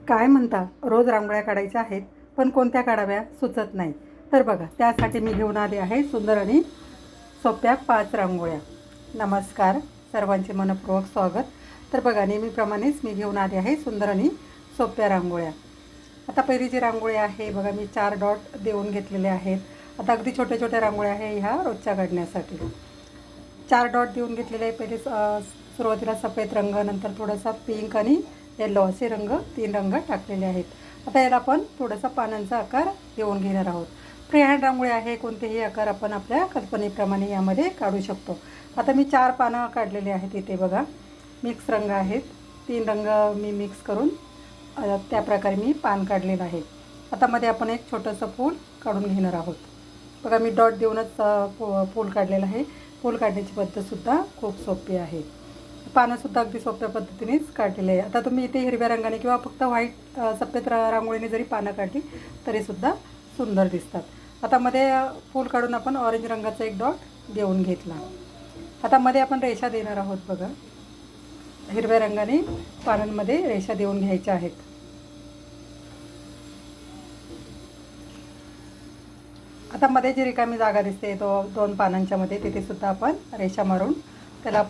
काय म्हणता, रोज रांगोळ्या काढायच्या आहेत, पण कोणत्या काढाव्या सुचत नाही. तर बघा, त्यासाठी मी घेऊन आले आहे सुंदर आणि सोप्या 5 रांगोळ्या. नमस्कार, सर्वांचे मनपूर्वक स्वागत. तर बघा, नेहमीप्रमाणेच मी घेऊन आले आहे सुंदर आणि सोप्या रांगोळ्या. आता पहिली जी रांगोळी आहे बघा, मी 4 डॉट देऊन घेतलेले आहेत. आता अगदी छोट्या छोट्या रांगोळ्या आहे ह्या रोजच्या काढण्यासाठी. 4 डॉट देऊन घेतलेले आहे. पहिले सुरुवातीला सफेद रंग, नंतर थोडासा पिंक आणि येलो असे रंग 3 रंग टाकलेले आहेत. आता याला आपण थोडासा पानांचा आकार देऊन घेणार आहोत. फ्री हँड रांगोळी आहे, कोणतेही आकार आपण आपल्या कल्पनेप्रमाणे यामध्ये काढू शकतो. आता मी 4 पानं काढलेले आहेत. इथे बघा, मिक्स रंग आहेत. 3 रंग मी मिक्स करून त्याप्रकारे मी पान काढलेलं आहे. आता मध्ये आपण एक छोटंसं फूल काढून घेणार आहोत. बघा, मी डॉट देऊनच फूल काढलेलं आहे. फूल काढण्याची पद्धतसुद्धा खूप सोपी आहे. पानंसुद्धा अगदी सोप्या पद्धतीनेच काढलेले आहे. आता तुम्ही इथे हिरव्या रंगाने किंवा फक्त व्हाईट सफेद रांगोळीने जरी पानं काढली तरीसुद्धा सुंदर दिसतात. आता मध्ये फूल काढून आपण ऑरेंज रंगाचा एक डॉट देऊन घेतला. आता मध्ये आपण रेषा देणार आहोत. बघा, हिरव्या रंगाने पानांमध्ये रेषा देऊन घ्यायच्या आहेत. आता मध्ये जी रिकामी जागा दिसते तो 2 पानांच्या मध्ये, तिथे सुद्धा आपण रेषा मारून त्याला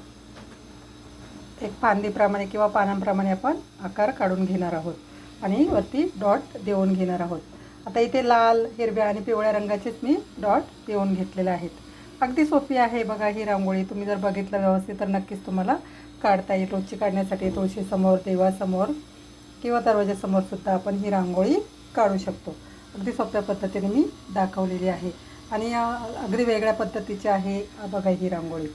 एक फांदीप्रमाणे किंवा पानांप्रमाणे आपण आकार काढून घेणार आहोत आणि वरती डॉट देऊन घेणार आहोत. आता इथे लाल, हिरव्या आणि पिवळ्या रंगाचेच मी डॉट देऊन घेतलेले आहेत. अगदी सोपी आहे बघा ही रांगोळी. तुम्ही जर बघितलं व्यवस्थित तर नक्कीच तुम्हाला काढता येईल. रोजची काढण्यासाठी तुळशीसमोर, देवासमोर किंवा दरवाजासमोरसुद्धा आपण ही रांगोळी काढू शकतो. अगदी सोप्या पद्धतीने मी दाखवलेली आहे आणि अगदी वेगळ्या पद्धतीची आहे बघा ही रांगोळी.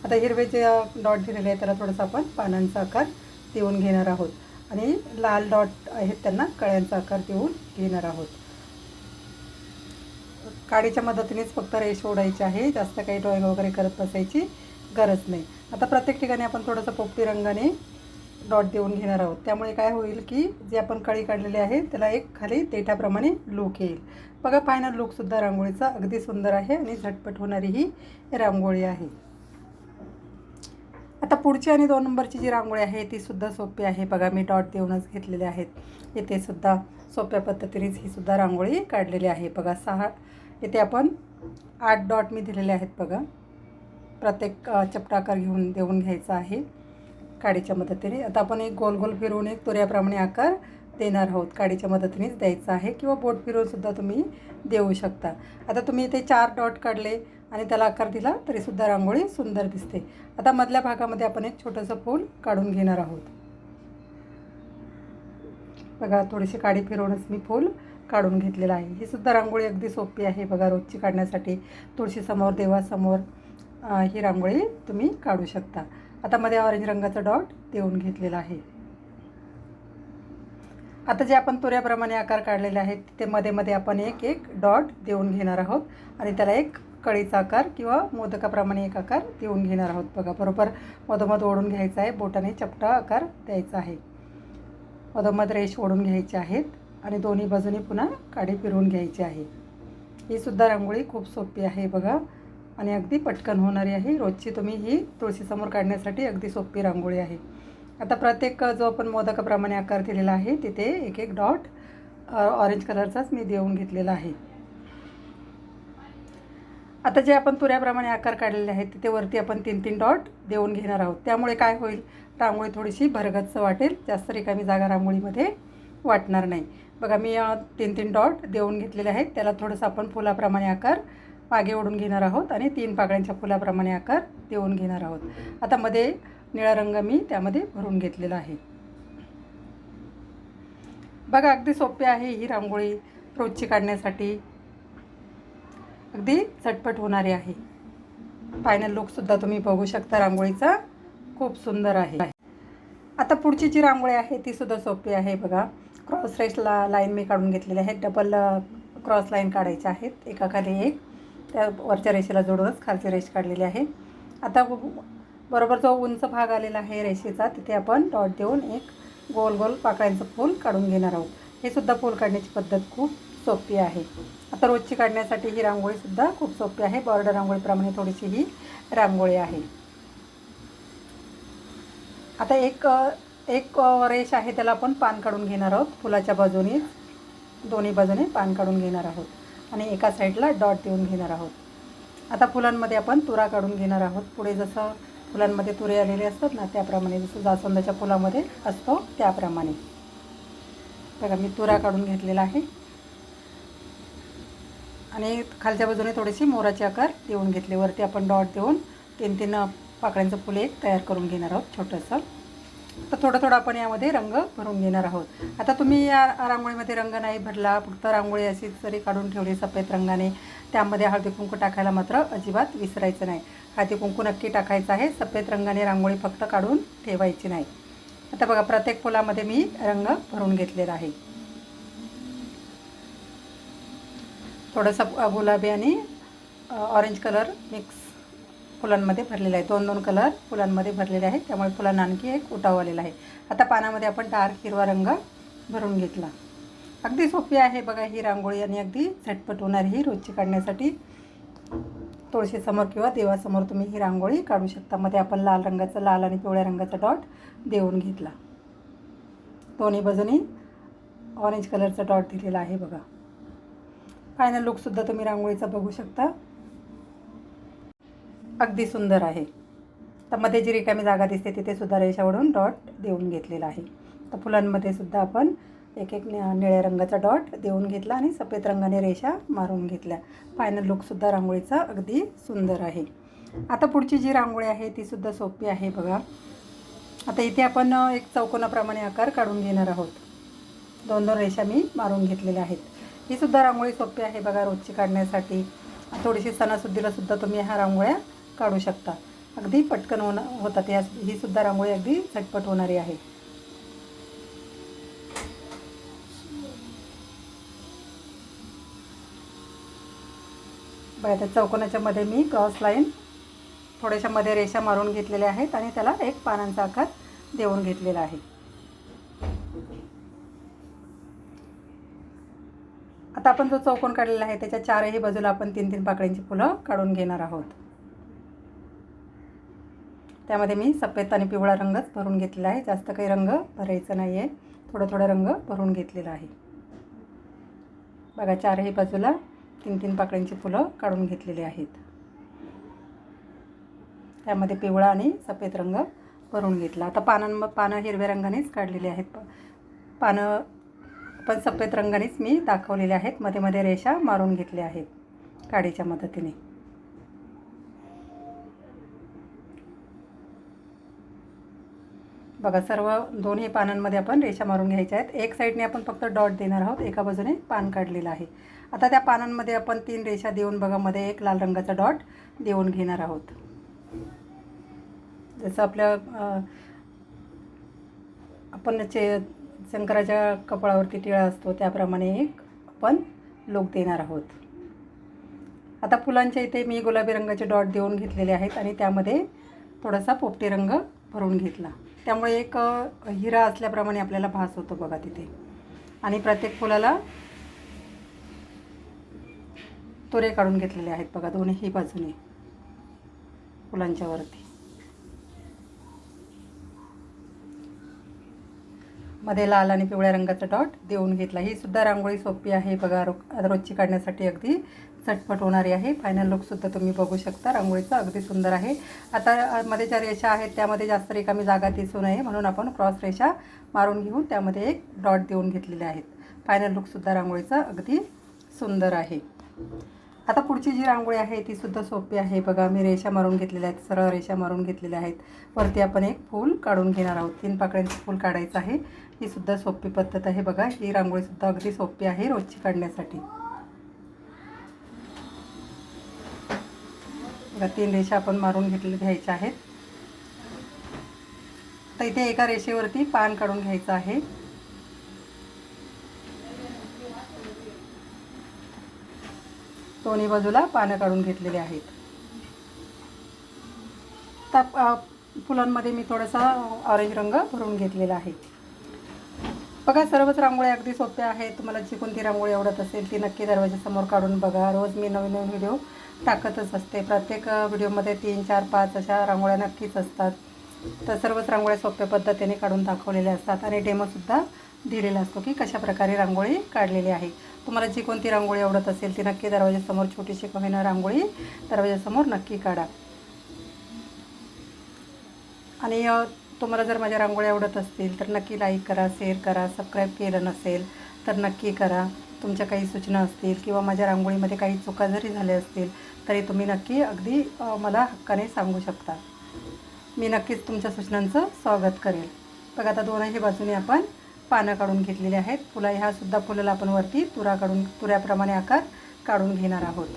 आता हिरवे जे डॉट दिलेले आहेत त्याला थोडंसं आपण पानांचा आकार देऊन घेणार आहोत आणि लाल डॉट आहेत त्यांना कळ्यांचा आकार देऊन घेणार आहोत. काडीच्या मदतीनेच फक्त रेष ओढायची आहे, जास्त काही ड्रॉइंग वगैरे करत बसायची गरज नाही. आता प्रत्येक ठिकाणी आपण थोडंसं पोपटी रंगाने डॉट देऊन घेणार आहोत. त्यामुळे काय होईल की जे आपण कळी काढलेली आहे त्याला एक खाली देठाप्रमाणे लूक येईल. बघा, फायनल लूकसुद्धा रांगोळीचा अगदी सुंदर आहे आणि झटपट होणारी ही रांगोळी आहे. आता पुढची आणि 2 नंबरची जी रांगोळी आहे ती सुद्धा सोपी आहे. बघा, मी डॉट देऊनच घेतलेले आहेत. इथे सुद्धा सोप्या पद्धतीनेच ही सुद्धा रांगोळी काढलेली आहे. बघा, 6 इथे आपण 8 डॉट मी दिलेले आहेत. बघा, प्रत्येक चपटा आकार देऊन घ्यायचा आहे काडीच्या मदतीने. आता आपण एक गोल गोल फिरवून एक तुऱ्याप्रमाणे आकार देणार आहोत. काडीच्या मदतीनेच द्यायचा आहे किंवा बोट फिरवूनसुद्धा तुम्ही देऊ शकता. आता तुम्ही इथे 4 डॉट काढले आणि त्याला आकार दिला तरीसुद्धा रांगोळी सुंदर दिसते. आता मधल्या भागामध्ये आपण एक छोटंसं फूल काढून घेणार आहोत. बघा, थोडीशी काडी फिरवूनच मी फूल काढून घेतलेलं आहे. ही सुद्धा रांगोळी अगदी सोपी आहे बघा, रोजची काढण्यासाठी. तुळशीसमोर, देवासमोर ही रांगोळी तुम्ही काढू शकता. आता मध्ये ऑरेंज रंगाचा डॉट देऊन घेतलेला आहे. आता जे आपण तुऱ्याप्रमाणे आकार काढलेले आहेत ते मध्ये मध्ये आपण एक एक डॉट देऊन घेणार आहोत आणि त्याला एक कळीचा आकार किंवा मोदकाप्रमाणे एक आकार देऊन घेणार आहोत. बघा, बरोबर मधोमध ओढून घ्यायचा आहे, बोटाने चपटा आकार द्यायचा आहे. मधोमध रेष ओढून घ्यायची आहेत आणि दोन्ही बाजूनी पुन्हा काडी फिरवून घ्यायची आहे. ही सुद्धा रांगोळी खूप सोपी आहे बघा आणि अगदी पटकन होणारी आहे. रोजची तुम्ही ही तुळशीसमोर काढण्यासाठी अगदी सोपी रांगोळी आहे. आता प्रत्येक जो आपण मोदकाप्रमाणे आकार दिलेला आहे तिथे एक एक डॉट ऑरेंज कलरचाच मी देऊन घेतलेला आहे. आता जे आपण तुऱ्याप्रमाणे आकार काढलेले आहेत तिथे वरती आपण 3-3 डॉट देऊन घेणार आहोत. त्यामुळे काय होईल, रांगोळी थोडीशी भरगच्च वाटेल, जास्त रिकामी जागा रांगोळीमध्ये वाटणार नाही. बघा, मी 3-3 डॉट देऊन घेतलेले आहेत. त्याला थोडंसं आपण फुलाप्रमाणे आकार मागे ओढून घेणार आहोत आणि 3 पाकळ्यांच्या फुलाप्रमाणे आकार देऊन घेणार आहोत. आता मध्ये निळा रंग मी त्यामध्ये भरून घेतलेला आहे. बघा, अगदी सोपी आहे ही रांगोळी रोजची काढण्यासाठी. अगदी झटपट होणारी आहे. फायनल लुकसुद्धा तुम्ही बघू शकता रांगोळीचा, खूप सुंदर आहे. आता पुढची जी रांगोळी आहे ती सुद्धा सोपी आहे. बघा, क्रॉस रेषला लाईन मी काढून घेतलेली आहे. डबल क्रॉस लाईन काढायच्या आहेत, एकाखाली एक. त्या वरच्या रेषेला जोडूनच खालची रेष काढलेली आहे. आता बरोबर जो उंच भाग आलेला आहे रेषेचा तिथे आपण डॉट देऊन एक गोल गोल पाकळ्यांचं फूल काढून घेणार आहोत. हे सुद्धा फूल काढण्याची पद्धत खूप सोपी आहे. आता रोजची काढण्यासाठी ही रांगोळीसुद्धा खूप सोपी आहे. बॉर्डर रांगोळीप्रमाणे थोडीशी ही रांगोळी आहे. आता एक एक रेष आहे त्याला आपण पान काढून घेणार आहोत. फुलाच्या बाजूने दोन्ही बाजूने पान काढून घेणार आहोत आणि एका साईडला डॉट देऊन घेणार आहोत. आता फुलांमध्ये आपण तुरा काढून घेणार आहोत. पुढे जसं फुलांमध्ये तुरे आलेले असतात ना त्याप्रमाणे, जसं जास्वंदाच्या फुलामध्ये असतो त्याप्रमाणे. बघा मी तुरा काढून घेतलेला आहे आणि खालच्या बाजूने थोडीशी मोराचे आकार देऊन घेतले. वरती आपण डॉट देऊन 3-3 पाकळ्यांचं फुल एक तयार करून घेणार आहोत छोटंसं. तर थोडं आपण यामध्ये रंग भरून घेणार आहोत. आता तुम्ही या रांगोळीमध्ये रंग नाही भरला, फक्त रांगोळी अशी जरी काढून ठेवली सफेद रंगाने, त्यामध्ये हळदी कुंकू टाकायला मात्र अजिबात विसरायचं नाही. हळदी कुंकू नक्की टाकायचं आहे. सफेद रंगाने रांगोळी फक्त काढून ठेवायची नाही. आता बघा प्रत्येक फुलामध्ये मी रंग भरून घेतलेला आहे. थोडंसं गुलाबी आणि ऑरेंज कलर मिक्स फुलांमध्ये भरलेला आहे. 2-2 कलर फुलांमध्ये भरलेले आहेत, त्यामुळे फुलांना आणखी एक उठाव आलेला आहे. आता पानामध्ये आपण डार्क हिरवा रंग भरून घेतला. अगदी सोपी आहे बघा ही रांगोळी आणि अगदी झटपट होणारी ही रोजची काढण्यासाठी. तुळशीसमोर किंवा देवासमोर तुम्ही ही रांगोळी काढू शकता. मध्ये आपण लाल आणि पिवळ्या रंगाचा डॉट देऊन घेतला. दोन्ही बाजूनी ऑरेंज कलरचा डॉट दिलेला आहे बघा. फायनल लुकसुद्धा तुम्ही रांगोळीचा बघू शकता. अगदी सुंदर आहे. तर मध्ये जी रिकामी जागा दिसते तिथे सुद्धा रेषावरून डॉट देऊन घेतलेला आहे. तर फुलांमध्ये सुद्धा आपण एक निळ्या रंगाचा डॉट देऊन घेतला आणि सफेद रंगाने रेषा मारून घेतल्या. फायनल लुकसुद्धा रांगोळीचा अगदी सुंदर आहे. आता पुढची जी रांगोळी आहे ती सुद्धा सोपी आहे बघा. आता इथे आपण एक चौकोनाप्रमाणे आकार काढून घेणार आहोत. 2-2 रेषा मी मारून घेतलेल्या आहेत. ही सुद्धा रांगोळी सोपी आहे बघा रोजची काढण्यासाठी. थोडीशी सणासुद्दीला सुद्धा तुम्ही ह्या रांगोळ्या काढू शकता. अगदी पटकन होतात. ही सुद्धा रांगोळी अगदी झटपट होणारी आहे. बघा त्या चौकोनाच्या मध्ये मी क्रॉस लाईन थोड्याशा मध्ये रेषा मारून घेतलेल्या आहेत आणि त्याला एक पानांचा आकार देऊन घेतलेला आहे. आता आपण जो चौकोन काढलेला आहे त्याच्या चारही बाजूला आपण 3-3 पाकळ्यांची फुलं काढून घेणार आहोत. त्यामध्ये मी सफेद आणि पिवळा रंगच भरून घेतलेला आहे. जास्त काही रंग भरायचा नाही आहे. थोडा रंग भरून घेतलेला आहे. बघा चारही बाजूला 3-3 पाकळ्यांची फुलं काढून घेतलेली आहेत. त्यामध्ये पिवळा आणि सफेद रंग भरून घेतला. आता पानं हिरव्या रंगानेच काढलेली आहेत. पानं पण सफेद रंगानेच मी दाखवलेले आहेत. मध्ये रेषा मारून घेतल्या आहेत काडीच्या मदतीने. बघा सर्व दोन्ही पानांमध्ये आपण रेषा मारून घ्यायच्या आहेत. एक साईडने आपण फक्त डॉट देणार आहोत. एका बाजूने पान काढलेलं आहे. आता त्या पानांमध्ये आपण 3 रेषा देऊन बघा मध्ये एक लाल रंगाचा डॉट देऊन घेणार आहोत. जसं आपल्या आपण शंकराच्या कपाळावरती टिळा असतो त्याप्रमाणे एक आपण लूक देणार आहोत. आता फुलांच्या इथे मी गुलाबी रंगाचे डॉट देऊन घेतलेले आहेत आणि त्यामध्ये थोडासा पोपटी रंग भरून घेतला. त्यामुळे एक हिरा असल्याप्रमाणे आपल्याला भास होतो बघा तिथे. आणि प्रत्येक फुलाला तुरे काढून घेतलेले आहेत बघा दोन्ही बाजूने फुलांच्या वरती. मध्ये लाल आणि पिवळ्या रंगाचा डॉट देऊन घेतला. ही सुद्धा रांगोळी सोपी आहे बघा. रोजची काढण्यासाठी अगदी झटपट होणारी आहे. फायनल लुकसुद्धा तुम्ही बघू शकता. रांगोळीचा अगदी सुंदर आहे. आता मध्ये ज्या रेषा आहेत त्यामध्ये जास्त रिकामी जागा दिसू नये म्हणून आपण क्रॉस रेषा मारून घेऊन त्यामध्ये एक डॉट देऊन घेतलेले आहेत. फायनल लुकसुद्धा रांगोळीचा अगदी सुंदर आहे. आता पुढची जी रांगोळी आहे ती सुद्धा सोपी आहे बघा. मी रेषा मारून घेतलेल्या आहेत. सरळ रेषा मारून घेतलेल्या आहेत. वरती आपण एक फूल काढून घेणार आहोत. 3 पाकळ्यांचं फूल काढायचं आहे. ही सुद्धा सोपी पद्धत आहे बघा. ही रांगोळीसुद्धा अगदी सोपी आहे रोजची काढण्यासाठी. बघा 3 रेषा आपण मारून घ्यायच्या आहेत. तर इथे एका रेषेवरती पान काढून घ्यायचं आहे. दोन्ही बाजूला पानं काढून घेतलेले आहेत. तर फुलांमध्ये मी थोडासा ऑरेंज रंग भरून घेतलेला आहे. बघा सर्वच रांगोळ्या अगदी सोप्या आहेत. तुम्हाला जी कोणती रांगोळी आवडत असेल ती नक्की दरवाजासमोर काढून बघा. रोज मी नवीन व्हिडिओ टाकतच असते. प्रत्येक व्हिडिओमध्ये 3, 4, 5 अशा रांगोळ्या नक्कीच असतात. तर सर्वच रांगोळ्या सोप्या पद्धतीने काढून दाखवलेल्या असतात आणि डेमोसुद्धा दिलेला असतो की कशाप्रकारे रांगोळी काढलेली आहे. तुम्हाला जी कोणती रांगोळी आवडत असेल ती नक्की दरवाजासमोर छोटीशी का होईना रांगोळी दरवाजासमोर नक्की काढा. आणि तुम्हाला जर माझ्या रांगोळ्या आवडत असतील तर नक्की लाईक करा, शेअर करा. सबस्क्राईब केलं नसेल तर नक्की करा. तुमच्या काही सूचना असतील किंवा माझ्या रांगोळीमध्ये काही चुका जरी झाल्या असतील तरी तुम्ही नक्की अगदी मला हक्काने सांगू शकता. मी नक्कीच तुमच्या सूचनांचं स्वागत करेल. बघा आता दोनही बाजूने आपण पानं काढून घेतलेली आहेत. ह्यासुद्धा फुलाला आपण वरती तुऱ्याप्रमाणे आकार काढून घेणार आहोत.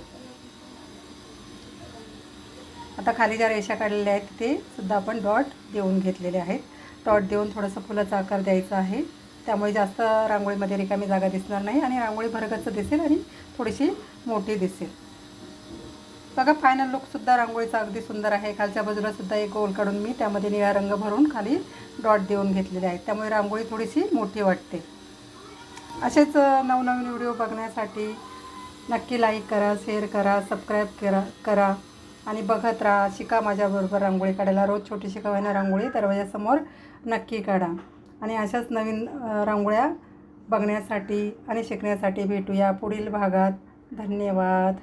आता खाली ज्या रेषा काढलेल्या आहेत ते सुद्धा आपण डॉट देऊन घेतलेले आहेत. डॉट देऊन थोडंसं फुलाचा आकार द्यायचा आहे. त्यामुळे जास्त रांगोळीमध्ये रिकामी जागा दिसणार नाही आणि रांगोळी भरगच्च दिसेल आणि थोडीशी मोठी दिसेल. बघा फायनल लुकसुद्धा रांगोळीचा अगदी सुंदर आहे. खालच्या बाजूला सुद्धा एक गोल काढून मी त्यामध्ये निळा रंग भरून खाली डॉट देऊन घेतलेले आहेत. त्यामुळे रांगोळी थोडीशी मोठी वाटते. असेच नवनवीन व्हिडिओ बघण्यासाठी नक्की लाईक करा, शेअर करा, सबस्क्राईब करा आणि बघत राहा. शिका माझ्याबरोबर रांगोळी काढायला. रोज छोटीशी का होईना रांगोळी दरवाजासमोर नक्की काढा. आणि अशाच नवीन रांगोळ्या बघण्यासाठी आणि शिकण्यासाठी भेटूया पुढील भागात. धन्यवाद.